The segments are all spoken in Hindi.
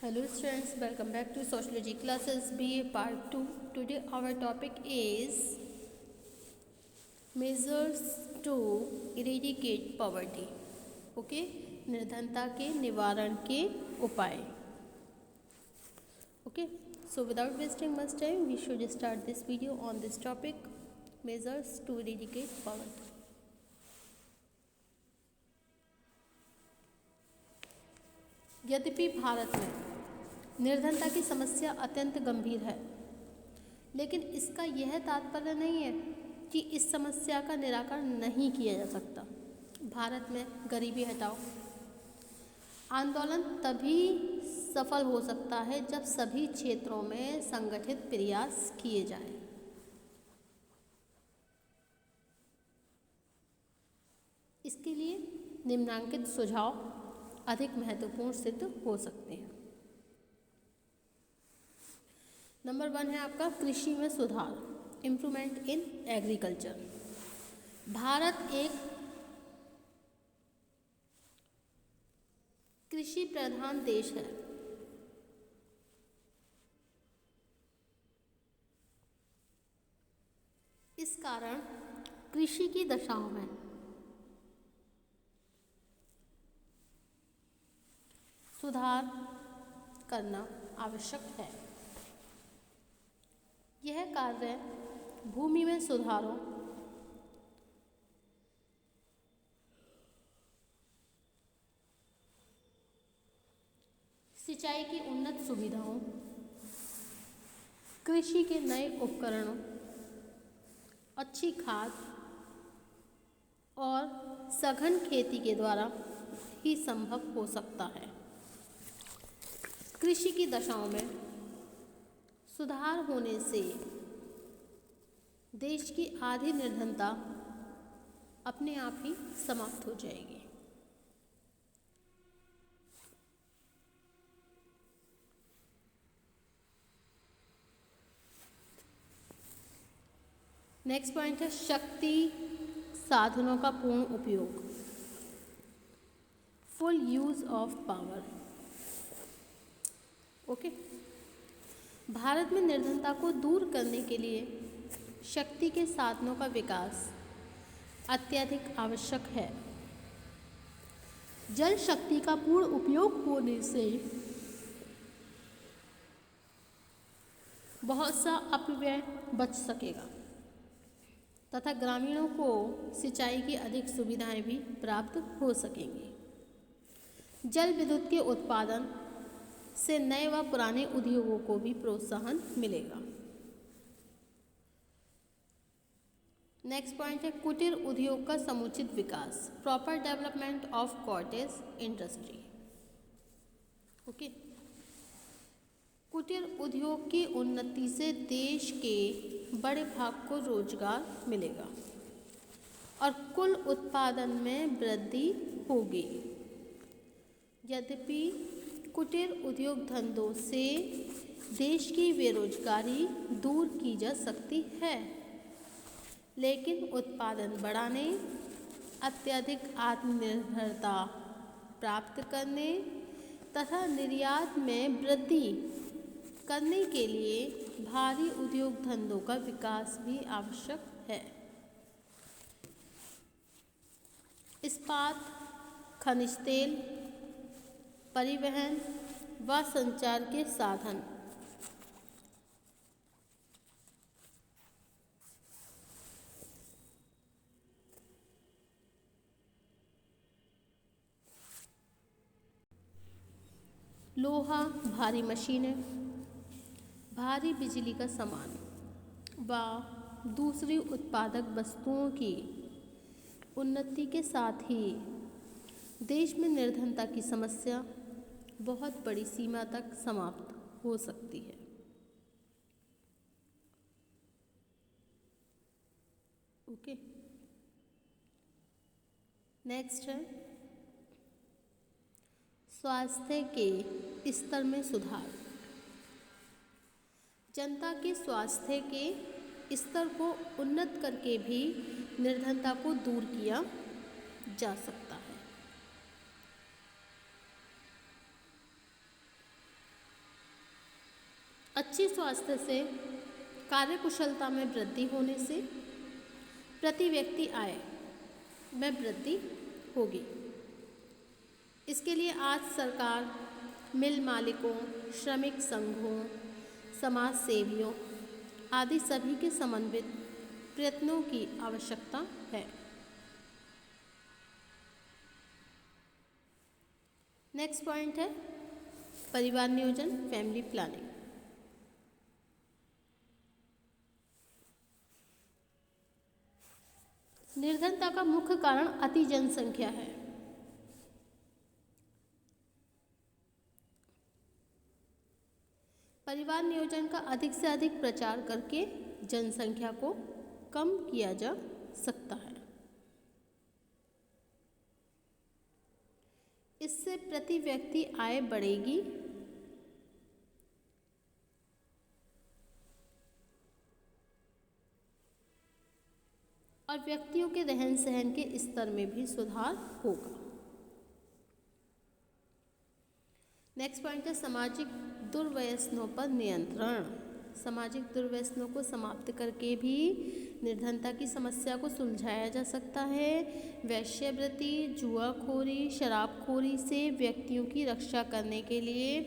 Hello students, welcome back to Sociology classes BA part 2. Today our topic is measures to eradicate poverty. Okay, निर्धनता के निवारण के उपाय. Okay, so without wasting much time, we should start this video on this topic, measures to eradicate poverty. यद्यपि भारत में निर्धनता की समस्या अत्यंत गंभीर है, लेकिन इसका यह तात्पर्य नहीं है कि इस समस्या का निराकरण नहीं किया जा सकता। भारत में गरीबी हटाओ आंदोलन तभी सफल हो सकता है जब सभी क्षेत्रों में संगठित प्रयास किए जाएं। इसके लिए निम्नलिखित सुझाव अधिक महत्वपूर्ण सिद्ध हो सकते हैं। नंबर 1 है आपका कृषि में सुधार, इम्प्रूवमेंट इन एग्रीकल्चर। भारत एक कृषि प्रधान देश है। इस कारण कृषि की दशाओं में सुधार करना आवश्यक है। यह कार्य भूमि में सुधारों, सिंचाई की उन्नत सुविधाओं, कृषि के नए उपकरणों, अच्छी खाद और सघन खेती के द्वारा ही संभव हो सकता है। कृषि की दशाओं में सुधार होने से देश की आधी निर्धनता अपने आप ही समाप्त हो जाएगी। नेक्स्ट पॉइंट है शक्ति साधनों का पूर्ण उपयोग, full use of power. Okay, Bharat में निर्धनता को दूर करने के लिए शक्ति के साधनों का विकास अत्यधिक आवश्यक है। जल शक्ति का पूर्ण उपयोग होने से बहुत सा अपव्यय बच सकेगा तथा ग्रामीणों को सिंचाई की अधिक सुविधाएं भी प्राप्त हो सकेंगी। जल विद्युत के उत्पादन से नए व पुराने उद्योगों को भी प्रोत्साहन मिलेगा। नेक्स्ट पॉइंट है कुटीर उद्योग का समुचित विकास, proper development of cottage industry. Okay, कुटीर उद्योग की उन्नति से देश के बड़े भाग को रोजगार मिलेगा और कुल उत्पादन में वृद्धि होगी। यद्यपि कुटीर उद्योग धंधों से देश की बेरोजगारी दूर की जा सकती है, लेकिन उत्पादन बढ़ाने, अत्यधिक आत्मनिर्भरता प्राप्त करने तथा निर्यात में वृद्धि करने के लिए भारी उद्योग धंधों का विकास भी आवश्यक है। इस्पात, खनिज तेल, परिवहन व संचार के साधन, लोहा, भारी मशीनें, भारी बिजली का सामान व दूसरी उत्पादक वस्तुओं की उन्नति के साथ ही देश में निर्धनता की समस्या बहुत बड़ी सीमा तक समाप्त हो सकती है। ओके, नेक्स्ट है स्वास्थ्य के स्तर में सुधार। जनता के स्वास्थ्य के स्तर को उन्नत करके भी निर्धनता को दूर किया जा सकता है। अच्छी स्वास्थ्य से कार्यकुशलता में वृद्धि होने से प्रति व्यक्ति आय में वृद्धि होगी। इसके लिए आज सरकार मिल मालिकों, श्रमिक संघों, समाज सेवियों आदि सभी के समन्वित प्रयत्नों की आवश्यकता है। नेक्स्ट पॉइंट है परिवार नियोजन, फैमिली प्लानिंग। निर्धनता का मुख्य कारण अति जनसंख्या है। परिवार नियोजन का अधिक से अधिक प्रचार करके जनसंख्या को कम किया जा सकता है। इससे प्रति व्यक्ति आय बढ़ेगी और व्यक्तियों के रहन सहन के स्तर में भी सुधार होगा। नेक्स्ट पॉइंट है सामाजिक दुर्व्यसनों पर नियंत्रण। सामाजिक दुर्व्यसनों को समाप्त करके भी निर्धनता की समस्या को सुलझाया जा सकता है। वेश्यावृत्ति, जुआखोरी, शराबखोरी से व्यक्तियों की रक्षा करने के लिए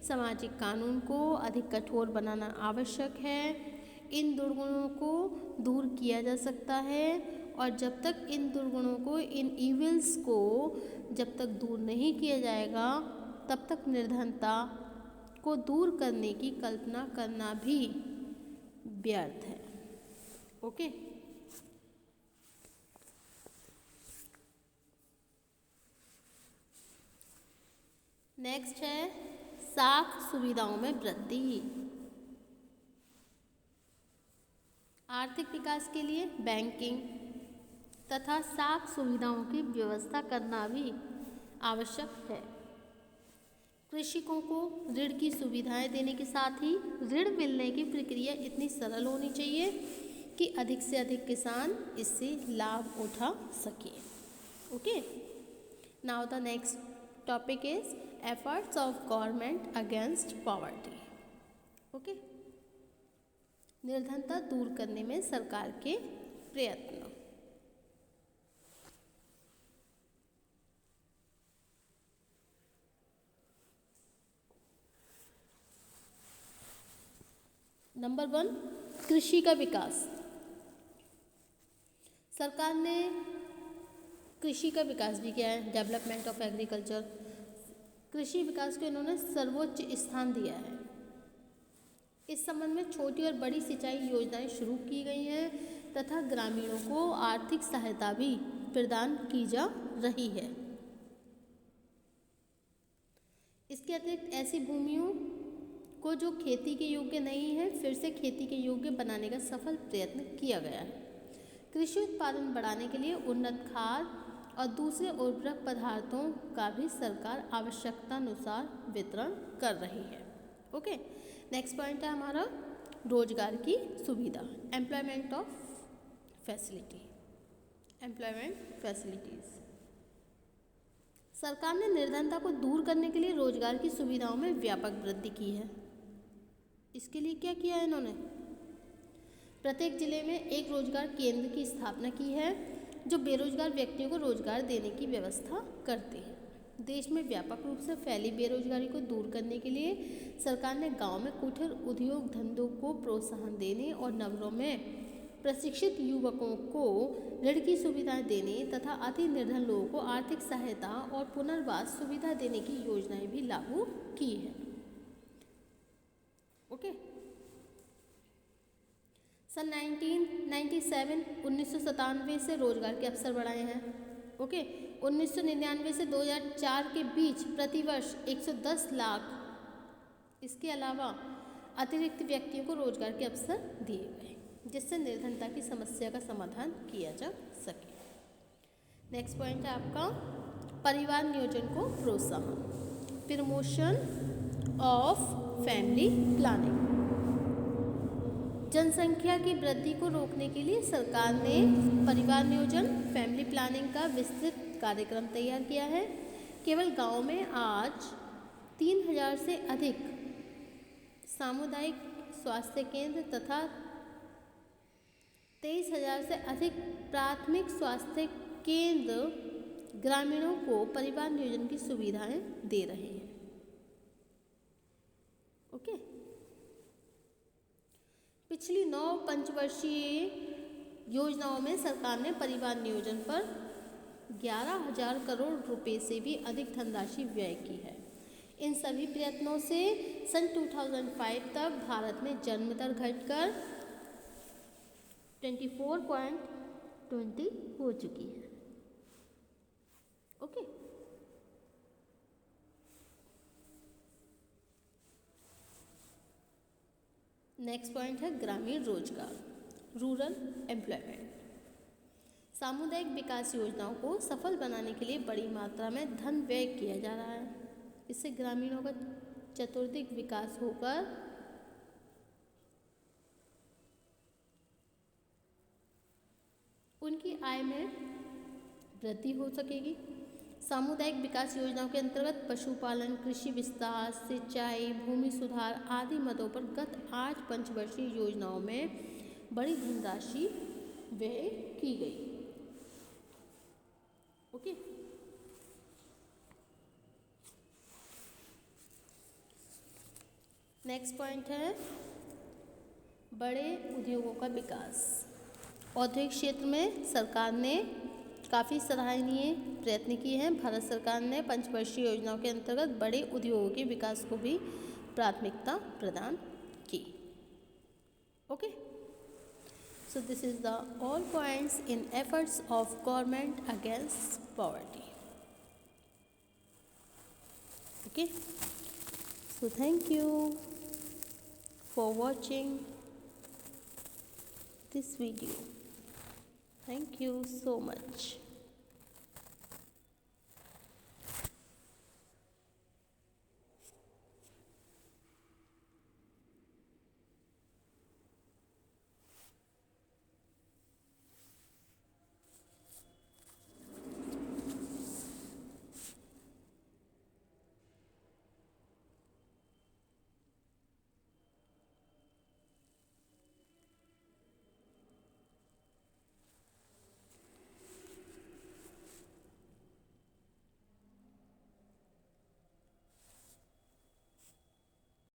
सामाजिक कानून को अधिक कठोर बनाना आवश्यक है। इन दुर्गुणों को दूर किया जा सकता है और जब तक इन दुर्गुणों को, इन इविल्स को जब तक दूर नहीं किया जाएगा तब तक निर्धनता को दूर करने की कल्पना करना भी व्यर्थ है। ओके, नेक्स्ट है साख सुविधाओं में वृद्धि। आर्थिक विकास के लिए बैंकिंग तथा साख सुविधाओं की व्यवस्था करना भी आवश्यक है। कृषकों को ऋण की सुविधाएं देने के साथ ही ऋण मिलने की प्रक्रिया इतनी सरल होनी चाहिए कि अधिक से अधिक किसान इससे लाभ उठा सके। Okay, now the next topic is efforts of government against poverty. Okay, निर्धनता दूर करने में सरकार के प्रयत्न। नंबर 1, कृषि का विकास। सरकार ने कृषि का विकास भी किया है, डेवलपमेंट ऑफ एग्रीकल्चर। कृषि विकास को इन्होंने सर्वोच्च स्थान दिया है। इस संबंध में छोटी और बड़ी सिंचाई योजनाएं शुरू की गई हैं तथा ग्रामीणों को आर्थिक सहायता भी प्रदान की जा रही है। इसके अतिरिक्त ऐसी भूमियों को जो खेती के योग्य नहीं है फिर से खेती के योग्य बनाने का सफल प्रयत्न किया गया है। कृषि उत्पादन बढ़ाने के लिए उन्नत खाद और दूसरे उर्वरक पदार्थों का भी सरकार आवश्यकतानुसार वितरण कर रही है। ओके, नेक्स्ट पॉइंट है हमारा रोजगार की सुविधा, employment of facility, employment facilities. सरकार ने निर्धनता को दूर करने के लिए रोजगार की सुविधाओं में व्यापक वृद्धि की है। इसके लिए क्या किया है इन्होंने? प्रत्येक जिले में एक रोजगार केंद्र की स्थापना की है जो बेरोजगार व्यक्तियों को रोजगार देने की व्यवस्था करते हैं। देश में व्यापक रूप से फैली बेरोजगारी को दूर करने के लिए सरकार ने गांव में कुटीर उद्योग धंधों को प्रोत्साहन देने और नगरों में प्रशिक्षित युवकों को ऋण की सुविधाएं देने तथा अति निर्धन लोगों को आर्थिक सहायता और पुनर्वास सुविधा देने की योजनाएं भी लागू की है। ओके, सन 1997 से रोजगार के अवसर बढ़ाए हैं। ओके, 1999 से 2004 के बीच प्रतिवर्ष 110 लाख इसके अलावा अतिरिक्त व्यक्तियों को रोजगार के अवसर दिए गए जिससे निर्धनता की समस्या का समाधान किया जा सके। नेक्स्ट पॉइंट है आपका परिवार नियोजन को प्रोत्साहन, प्रमोशन ऑफ फैमिली प्लानिंग। जनसंख्या की वृद्धि को रोकने के लिए सरकार ने परिवार नियोजन, फैमिली प्लानिंग का विस्तृत कार्यक्रम तैयार किया है। केवल गांव में आज 3000 से अधिक सामुदायिक स्वास्थ्य केंद्र तथा 23,000 से अधिक प्राथमिक स्वास्थ्य केंद्र ग्रामीणों को परिवार नियोजन की सुविधाएं दे रहे हैं। ओके, पिछली 9 पंचवर्षीय योजनाओं में सरकार ने परिवार नियोजन पर 11,000 करोड़ रुपए से भी अधिक धनराशि व्यय की है। इन सभी प्रयत्नों से सन 2005 तक भारत में जन्म दर घटकर 24.20 हो चुकी है। ओके, नेक्स्ट पॉइंट है ग्रामीण रोजगार, रूरल एम्प्लॉयमेंट। सामुदायिक विकास योजनाओं को सफल बनाने के लिए बड़ी मात्रा में धन व्यय किया जा रहा है। इससे ग्रामीणों का चतुर्दिक विकास होकर उनकी आय में वृद्धि हो सकेगी। सामुदायिक विकास योजनाओं के अंतर्गत पशुपालन, कृषि विस्तार, सिंचाई, भूमि सुधार आदि मदों पर गत 8 पंचवर्षीय योजनाओं में बड़ी धनराशि व्यय की गई। ओके, नेक्स्ट पॉइंट है बड़े उद्योगों का विकास। औद्योगिक क्षेत्र में सरकार ने काफ़ी सराहनीय प्रयत्न किए हैं। भारत सरकार ने पंचवर्षीय योजनाओं के अंतर्गत बड़े उद्योगों के विकास को भी प्राथमिकता प्रदान की। Okay, so this is the all points in efforts of government against poverty. Okay, so thank you for watching this video. Thank you so much.